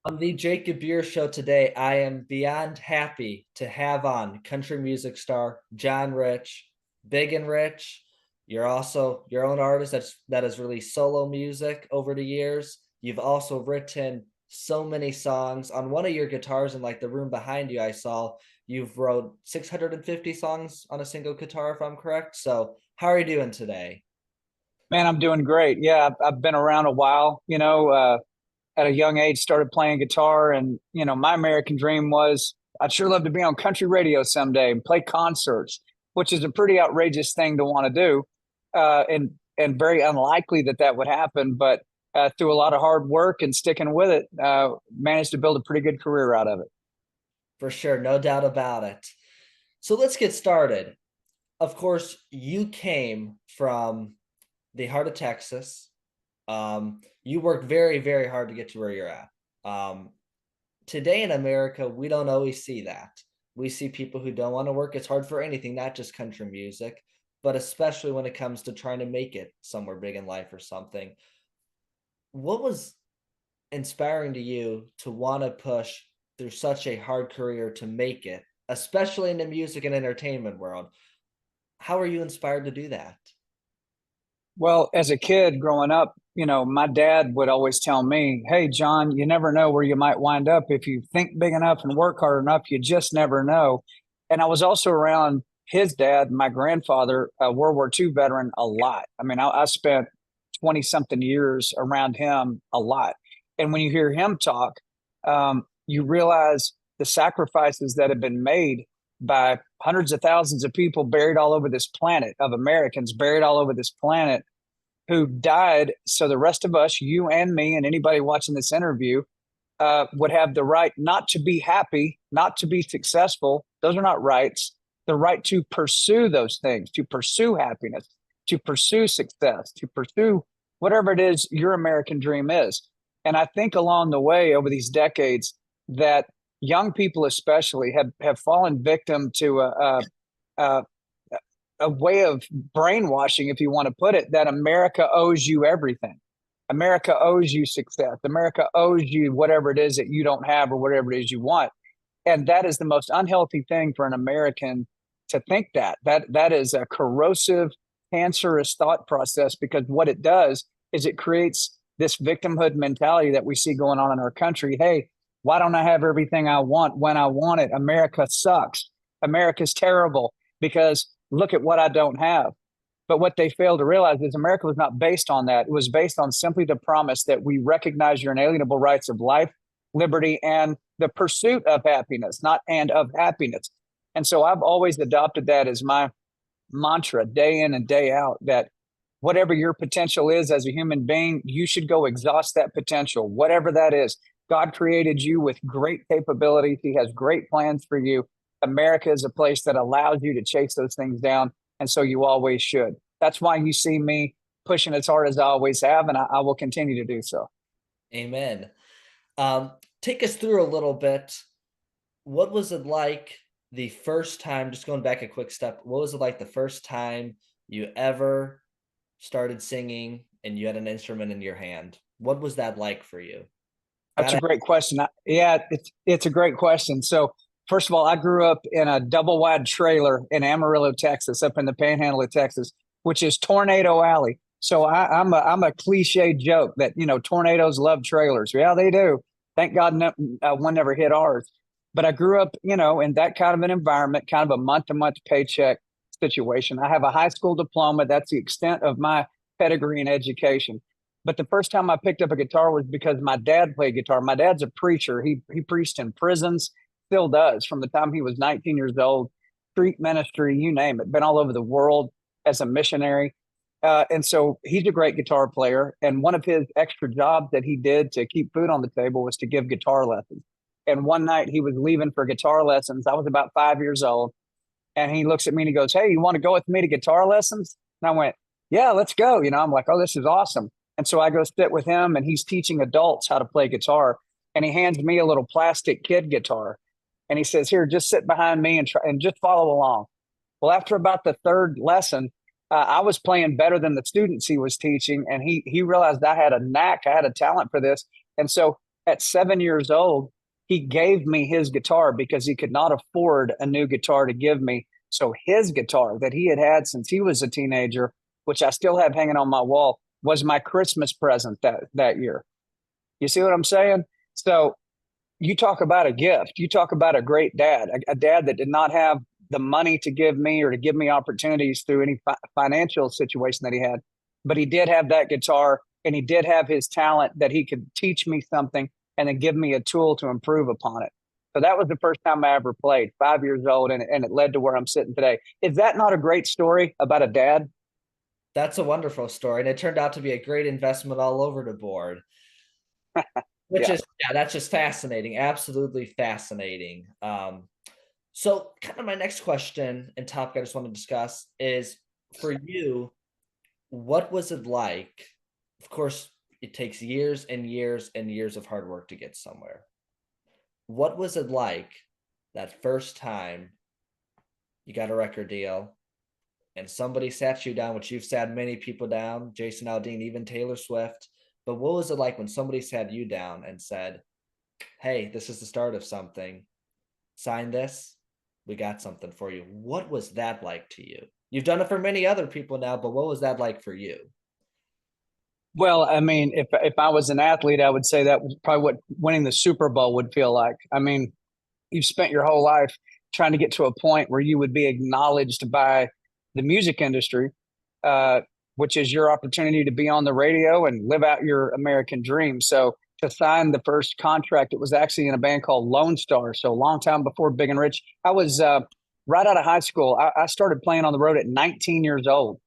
On the Jacob Beer Show today, I am beyond happy to have on country music star John Rich, Big and Rich. You're also your own artist that has released solo music over the years. You've also written so many songs on one of your guitars in like the room behind you. I saw you've wrote 650 songs on a single guitar, if I'm correct. So, how are you doing today? Man, I'm doing great. Yeah, I've been around a while. At a young age, started playing guitar, and my American dream was I'd sure love to be on country radio someday and play concerts, which is a pretty outrageous thing to want to do, and very unlikely that that would happen. But through a lot of hard work and sticking with it, managed to build a pretty good career out of it. For sure, no doubt about it. So let's get started. Of course, you came from the heart of Texas. You work very, very hard to get to where you're at. Today in America, we don't always see that. We see people who don't want to work. It's hard for anything, not just country music, but especially when it comes to trying to make it somewhere big in life or something. What was inspiring to you to want to push through such a hard career to make it, especially in the music and entertainment world? How are you inspired to do that? Well, as a kid growing up, my dad would always tell me, "Hey, John, you never know where you might wind up if you think big enough and work hard enough. You just never know." And I was also around his dad, my grandfather, a World War II veteran, a lot. I mean, I spent 20 something years around him a lot. And when you hear him talk, you realize the sacrifices that have been made by hundreds of thousands of people buried all over this planet, of Americans buried all over this planet who died so the rest of us, you and me, and anybody watching this interview, would have the right not to be happy, not to be successful. Those are not rights. The right to pursue those things, to pursue happiness, to pursue success, to pursue whatever it is your American dream is. And I think along the way, over these decades, that young people especially have fallen victim to a, a way of brainwashing, if you want to put it, that America owes you everything. America owes you success. America owes you whatever it is that you don't have or whatever it is you want. And that is the most unhealthy thing for an American to think that. That is a corrosive, cancerous thought process, because what it does is it creates this victimhood mentality that we see going on in our country. Hey, why don't I have everything I want when I want it? America sucks. America's terrible because look at what I don't have. But what they fail to realize is America was not based on that. It was based on simply the promise that we recognize your inalienable rights of life, liberty, and the pursuit of happiness, not and of happiness. And so I've always adopted that as my mantra day in and day out, that whatever your potential is as a human being, you should go exhaust that potential, whatever that is. God created you with great capabilities. He has great plans for you. America is a place that allows you to chase those things down. And so you always should. That's why you see me pushing as hard as I always have, and I will continue to do so. Amen. Take us through a little bit. What was it like the first time, just going back a quick step, what was it like the first time you ever started singing and you had an instrument in your hand? What was that like for you? That's a That great question. Yeah, it's a great question. So first of all, I grew up in a double wide trailer in Amarillo, Texas, up in the Panhandle of Texas, which is Tornado Alley. So I'm a cliche joke that tornadoes love trailers. Yeah, they do. Thank God one never hit ours. But I grew up in that kind of an environment, kind of a month to month paycheck situation. I have a high school diploma. That's the extent of my pedigree and education. But the first time I picked up a guitar was because my dad played guitar. My dad's a preacher. He preached in prisons, still does, from the time he was 19 years old. Street ministry, you name it, been all over the world as a missionary. And so he's a great guitar player. And one of his extra jobs that he did to keep food on the table was to give guitar lessons. And one night he was leaving for guitar lessons. I was about 5 years old. And he looks at me and he goes, "Hey, you want to go with me to guitar lessons?" And I went, "Yeah, let's go." I'm like, "Oh, this is awesome." And so I go sit with him, and he's teaching adults how to play guitar. And he hands me a little plastic kid guitar. And he says, "Here, just sit behind me and try and just follow along." Well, after about the third lesson, I was playing better than the students he was teaching. And he realized I had a knack, I had a talent for this. And so At 7 years old, he gave me his guitar because he could not afford a new guitar to give me. So his guitar that he had had since he was a teenager, which I still have hanging on my wall, was my Christmas present that year. You see what I'm saying? So you talk about a gift. You talk about a great dad, a dad that did not have the money to give me or to give me opportunities through any financial situation that he had, but he did have that guitar and he did have his talent that he could teach me something and then give me a tool to improve upon it. So that was the first time I ever played, 5 years old, and it led to where I'm sitting today. Is that not a great story about a dad? That's a wonderful story, and it turned out to be a great investment all over the board. Which Yeah. is, yeah, that's just fascinating. Absolutely fascinating. So kind of my next question and topic I just want to discuss is, for you, what was it like? Of course, it takes years and years and years of hard work to get somewhere. What was it like that first time you got a record deal and somebody sat you down, which you've sat many people down, Jason Aldean, even Taylor Swift. But what was it like when somebody sat you down and said, hey, this is the start of something. Sign this. We got something for you. What was that like to you? You've done it for many other people now, but what was that like for you? Well, I mean, if I was an athlete, I would say that was probably what winning the Super Bowl would feel like. I mean, you've spent your whole life trying to get to a point where you would be acknowledged by the music industry, uh, which is your opportunity to be on the radio and live out your American dream. So to sign the first contract, it was actually in a band called Lone Star. So a long time before Big and Rich, I was right out of high school. I started playing on the road at 19 years old.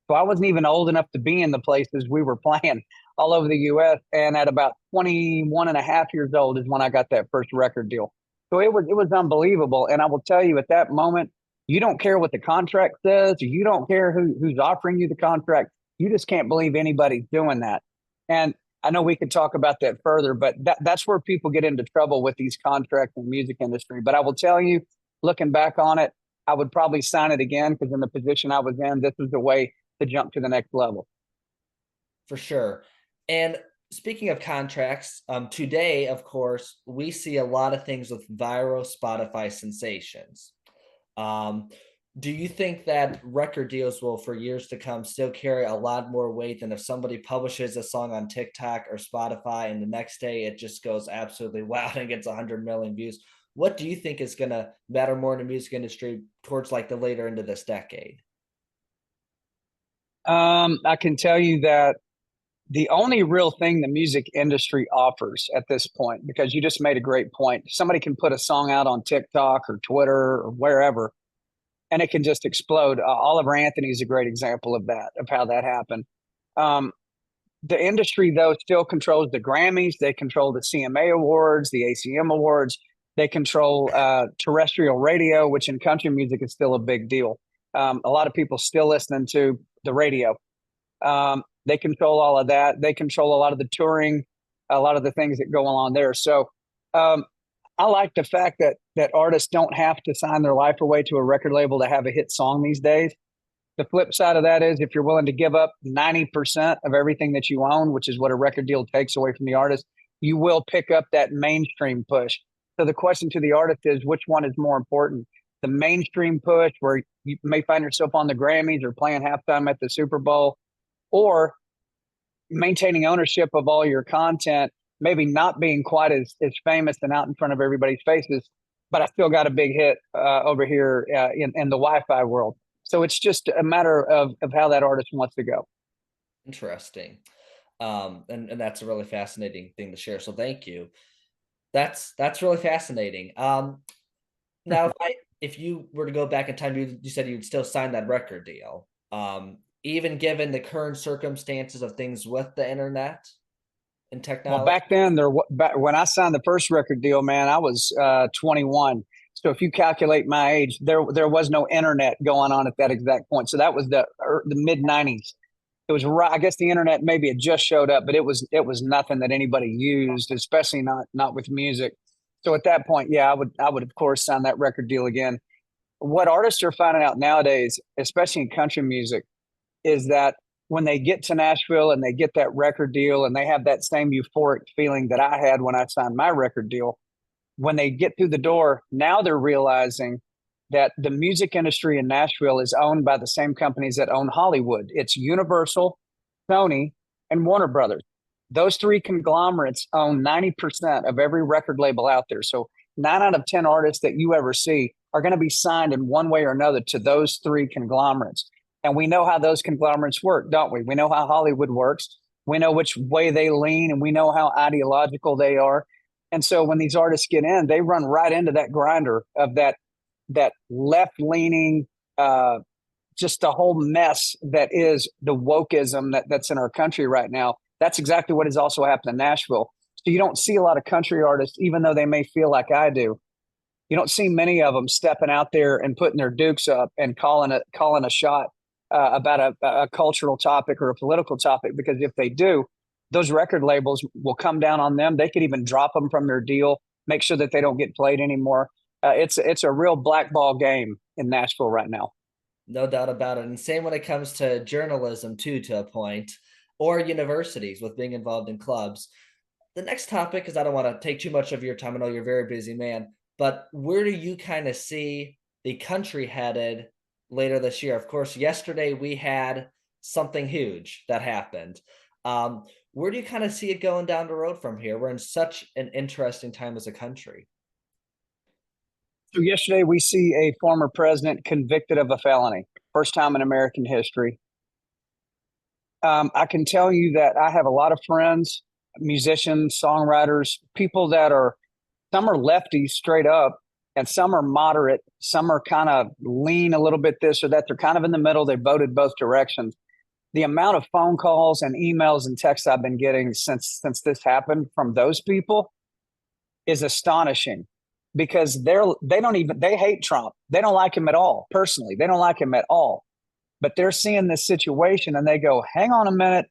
So I wasn't even old enough to be in the places we were playing all over the US. And at about 21 and a half years old is when I got that first record deal. So it was unbelievable. And I will tell you at that moment, you don't care what the contract says, or you don't care who's offering you the contract. You just can't believe anybody's doing that. And I know we could talk about that further, but that's where people get into trouble with these contracts in the music industry. But I will tell you, looking back on it, I would probably sign it again because in the position I was in, this was the way to jump to the next level. For sure. And speaking of contracts, today, of course, we see a lot of things with viral Spotify sensations. Um, do you think that record deals will, for years to come, still carry a lot more weight than if somebody publishes a song on TikTok or Spotify and the next day it just goes absolutely wild and gets 100 million views? What do you think is going to matter more in the music industry towards like the later end of this decade? I can tell you that the only real thing the music industry offers at this point, because you just made a great point, somebody can put a song out on TikTok or Twitter or wherever, and it can just explode. Oliver Anthony is a great example of that, of how that happened. Um, the industry, though, still controls the Grammys. They control the CMA Awards, the ACM Awards. They control terrestrial radio, which in country music is still a big deal. A lot of people still listening to the radio. They control all of that. They control a lot of the touring, a lot of the things that go on there. So um, I like the fact that artists don't have to sign their life away to a record label to have a hit song these days. The flip side of that is if you're willing to give up 90% of everything that you own, which is what a record deal takes away from the artist, you will pick up that mainstream push. So the question to the artist is, which one is more important? The mainstream push where you may find yourself on the Grammys or playing halftime at the Super Bowl, or maintaining ownership of all your content, maybe not being quite as famous and out in front of everybody's faces, but I still got a big hit over here in the Wi-Fi world. So it's just a matter of how that artist wants to go. Interesting. And that's a really fascinating thing to share. So thank you. That's really fascinating. Now if you were to go back in time, you said you'd still sign that record deal. Even given the current circumstances of things with the internet and Well, technology. back then, when I signed the first record deal, man, I was 21. So if you calculate my age, there was no internet going on at that exact point. So that was the mid '90s. It was right. I guess the internet maybe had just showed up, but it was nothing that anybody used, especially not with music. So at that point, yeah, I would of course sign that record deal again. What artists are finding out nowadays, especially in country music, is that when they get to Nashville and they get that record deal and they have that same euphoric feeling that I had when I signed my record deal, when they get through the door, now they're realizing that the music industry in Nashville is owned by the same companies that own Hollywood. It's Universal, Sony, and Warner Brothers. Those three conglomerates own 90% of every record label out there. So 9 out of 10 artists that you ever see are going to be signed in one way or another to those three conglomerates. And we know how those conglomerates work, don't we? We know how Hollywood works. We know which way they lean, and we know how ideological they are. And so when these artists get in, they run right into that grinder of that left leaning, just the whole mess that is the wokeism that's in our country right now. That's exactly what has also happened in Nashville. So you don't see a lot of country artists, even though they may feel like I do. You don't see many of them stepping out there and putting their dukes up and calling a shot about a cultural topic or a political topic, because if they do, those record labels will come down on them. They could even drop them from their deal, make sure that they don't get played anymore. It's a real blackball game in Nashville right now. No doubt about it. And same when it comes to journalism too, to a point, or universities with being involved in clubs. The next topic, because I don't want to take too much of your time. I know you're a very busy man, but where do you kind of see the country headed later this year? Of course, yesterday we had something huge that happened. Where do you kind of see it going down the road from here? We're in such an interesting time as a country. So yesterday we see a former president convicted of a felony, first time in American history. I can tell you that I have a lot of friends, musicians, songwriters, people that are, some are lefties straight up, and some are moderate. Some are kind of lean a little bit this or that. They're kind of in the middle. They voted both directions. The amount of phone calls and emails and texts I've been getting since this happened from those people is astonishing, because they hate Trump. They don't like him at all. Personally, they don't like him at all. But they're seeing this situation and they go, hang on a minute.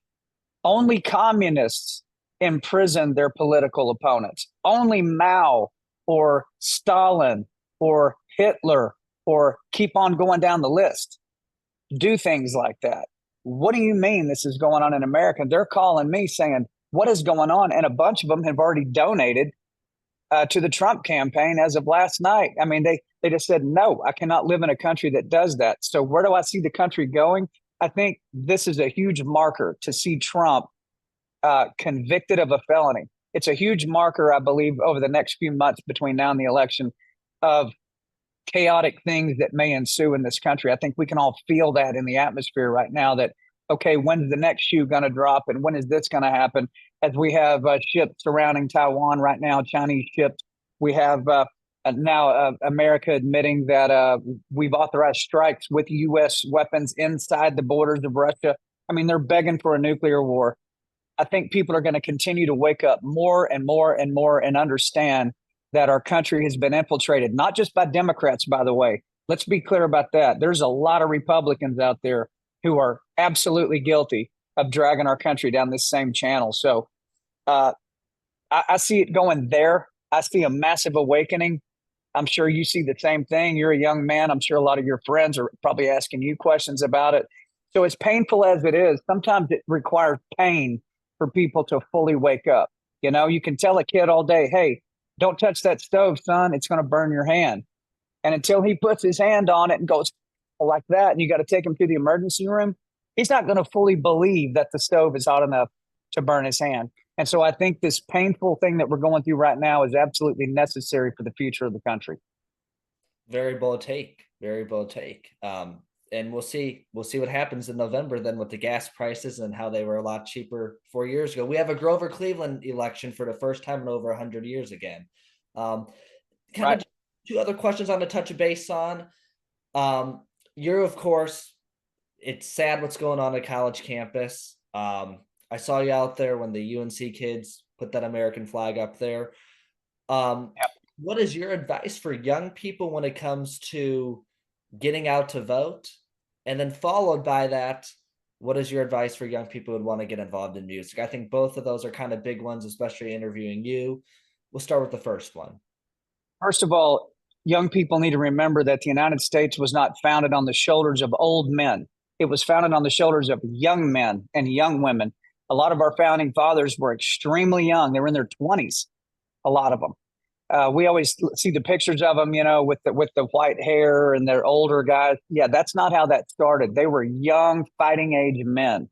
Only communists imprison their political opponents. Only Mao or Stalin or Hitler, or keep on going down the list, do things like that. What do you mean this is going on in America? They're calling me saying, what is going on? And a bunch of them have already donated to the Trump campaign as of last night. I mean, they just said, no, I cannot live in a country that does that. So where do I see the country going? I think this is a huge marker to see Trump convicted of a felony. It's a huge marker, I believe, over the next few months between now and the election, of chaotic things that may ensue in this country. I think we can all feel that in the atmosphere right now, that, okay, when's the next shoe going to drop, and when is this going to happen? As we have ships surrounding Taiwan right now, Chinese ships. We have now America admitting that we've authorized strikes with U.S. weapons inside the borders of Russia. I mean, they're begging for a nuclear war. I think people are going to continue to wake up more and more and more and understand that our country has been infiltrated, not just by Democrats, by the way. Let's be clear about that. There's a lot of Republicans out there who are absolutely guilty of dragging our country down this same channel. So I see it going there. I see a massive awakening. I'm sure you see the same thing. You're a young man. I'm sure a lot of your friends are probably asking you questions about it. So as painful as it is, sometimes it requires pain for people to fully wake up. You know, you can tell a kid all day, hey, don't touch that stove, son. It's going to burn your hand. And until he puts his hand on it and goes like that, and you got to take him to the emergency room, he's not going to fully believe that the stove is hot enough to burn his hand. And so I think this painful thing that we're going through right now is absolutely necessary for the future of the country. Very bold take. Very bold take. And we'll see what happens in November then with the gas prices and how they were a lot cheaper 4 years ago. We have a Grover Cleveland election for the first time in over 100 years again. Kind Right. of two other questions on to touch base on. You're, of course, it's sad what's going on at college campus. I saw you out there when the UNC kids put that American flag up there. Yep. What is your advice for young people when it comes to getting out to vote? And then followed by that, what is your advice for young people who would want to get involved in music? I think both of those are kind of big ones, especially interviewing you. We'll start with the first one. First of all, young people need to remember that the United States was not founded on the shoulders of old men. It was founded on the shoulders of young men and young women. A lot of our founding fathers were extremely young. They were in their 20s, a lot of them. We always see the pictures of them, with the white hair and they're older guys. Yeah, that's not how that started. They were young, fighting age men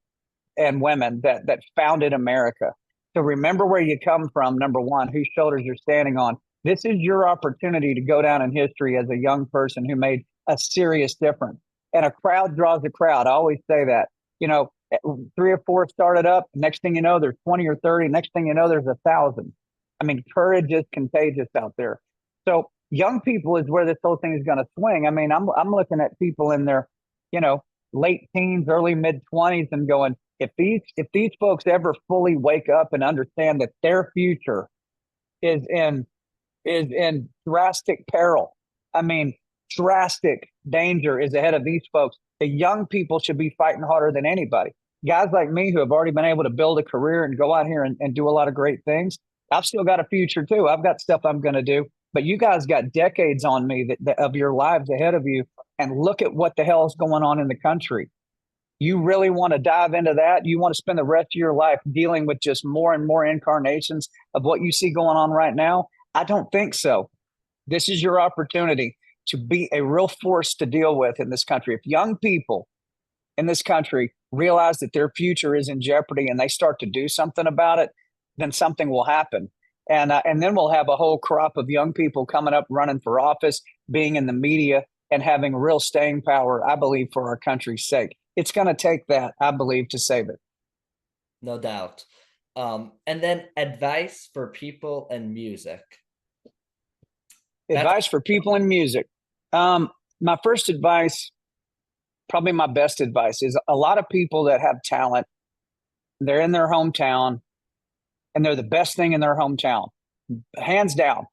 and women that founded America. So remember where you come from, number one, whose shoulders you're standing on. This is your opportunity to go down in history as a young person who made a serious difference. And a crowd draws a crowd. I always say that. 3 or 4 started up. Next thing you know, there's 20 or 30. Next thing you know, there's 1,000. I mean, courage is contagious out there. So young people is where this whole thing is going to swing. I mean, I'm looking at people in their, late teens, early mid-20s, and going, if these folks ever fully wake up and understand that their future is in drastic peril. I mean, drastic danger is ahead of these folks. The young people should be fighting harder than anybody. Guys like me who have already been able to build a career and go out here and do a lot of great things. I've still got a future too. I've got stuff I'm going to do, but you guys got decades on me that of your lives ahead of you. And look at what the hell is going on in the country. You really want to dive into that? You want to spend the rest of your life dealing with just more and more incarnations of what you see going on right now? I don't think so. This is your opportunity to be a real force to deal with in this country. If young people in this country realize that their future is in jeopardy and they start to do something about it, then something will happen. And then we'll have a whole crop of young people coming up, running for office, being in the media, and having real staying power, I believe, for our country's sake. It's going to take that, I believe, to save it. No doubt. And then advice for people and music. Advice for people in music. My first advice, probably my best advice, is a lot of people that have talent, they're in their hometown, and they're the best thing in their hometown, hands down.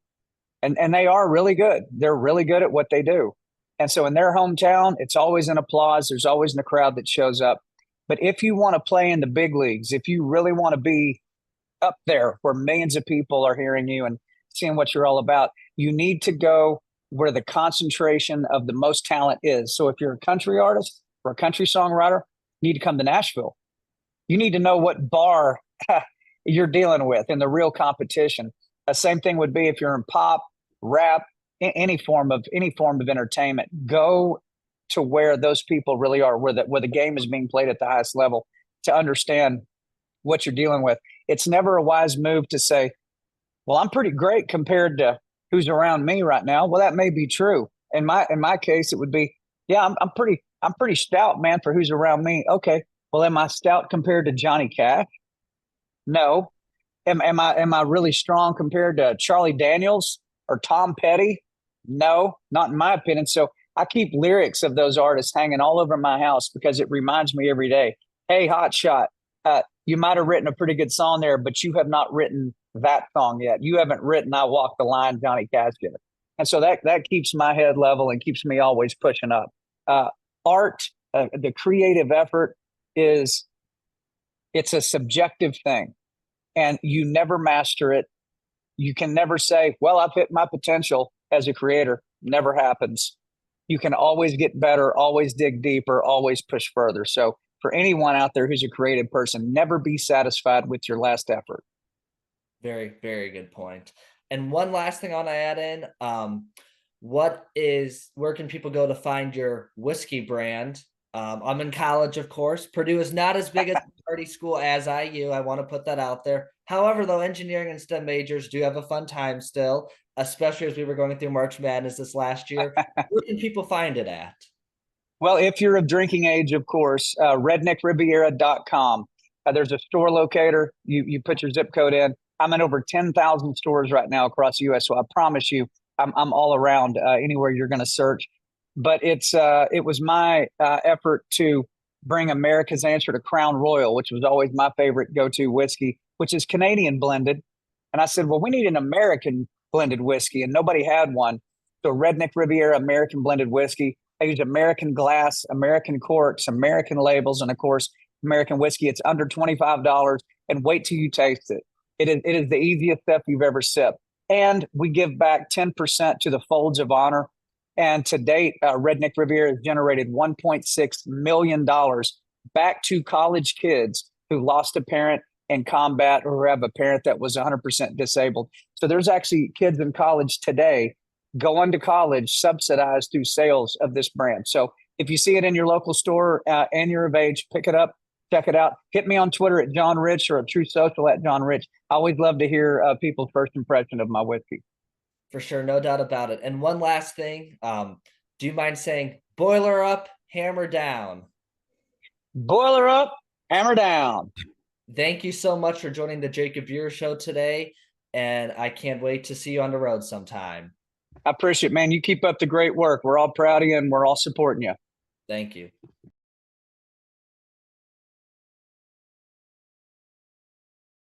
And they are really good. They're really good at what they do. And so in their hometown, it's always an applause. There's always a crowd that shows up. But if you want to play in the big leagues, if you really want to be up there where millions of people are hearing you and seeing what you're all about, you need to go where the concentration of the most talent is. So if you're a country artist or a country songwriter, you need to come to Nashville. You need to know what bar you're dealing with in the real competition. The same thing would be if you're in pop, rap, any form of entertainment. Go to where those people really are, where the game is being played at the highest level, to understand what you're dealing with. It's never a wise move to say, well, I'm pretty great compared to who's around me right now. Well, that may be true. In my case, it would be, yeah, I'm pretty stout, man, for who's around me. Okay. Well, am I stout compared to Johnny Cash? No. Am I really strong compared to Charlie Daniels or Tom Petty? No, not in my opinion. So I keep lyrics of those artists hanging all over my house because it reminds me every day, hey, hot shot, you might have written a pretty good song there, but you have not written that song yet. You haven't written I Walk the Line, Johnny Cash yet. And so that keeps my head level and keeps me always pushing up. Art, the creative effort it's a subjective thing, and you never master it. You can never say, well, I've hit my potential as a creator. Never happens. You can always get better, always dig deeper, always push further. So for anyone out there who's a creative person, never be satisfied with your last effort. Very, very good point. And one last thing I want to add in, where can people go to find your whiskey brand? I'm in college, of course. Purdue is not as big a party school as IU. I want to put that out there. However, though, engineering and STEM majors do have a fun time still, especially as we were going through March Madness this last year. Where can people find it at? Well, if you're of drinking age, of course, redneckriviera.com. There's a store locator. You put your zip code in. I'm in over 10,000 stores right now across the U.S., so I promise you I'm all around anywhere you're going to search. But it was my effort to bring America's answer to Crown Royal, which was always my favorite go-to whiskey, which is Canadian blended. And I said, well, we need an American blended whiskey, and nobody had one. So Redneck Riviera American blended whiskey. I use American glass, American corks, American labels, and of course, American whiskey. It's under $25, and wait till you taste it. It is the easiest stuff you've ever sipped. And we give back 10% to the Folds of Honor. And to date, Redneck Riviera has generated $1.6 million back to college kids who lost a parent in combat or who have a parent that was 100% disabled. So there's actually kids in college today going to college subsidized through sales of this brand. So if you see it in your local store and you're of age, pick it up, check it out. Hit me on Twitter at John Rich or at True Social at John Rich. I always love to hear people's first impression of my whiskey. For sure, no doubt about it. And one last thing, do you mind saying boiler up, hammer down? Boiler up, hammer down. Thank you so much for joining the Jacob Buer Show today, and I can't wait to see you on the road sometime. I appreciate it, man. You keep up the great work. We're all proud of you and we're all supporting you. Thank you.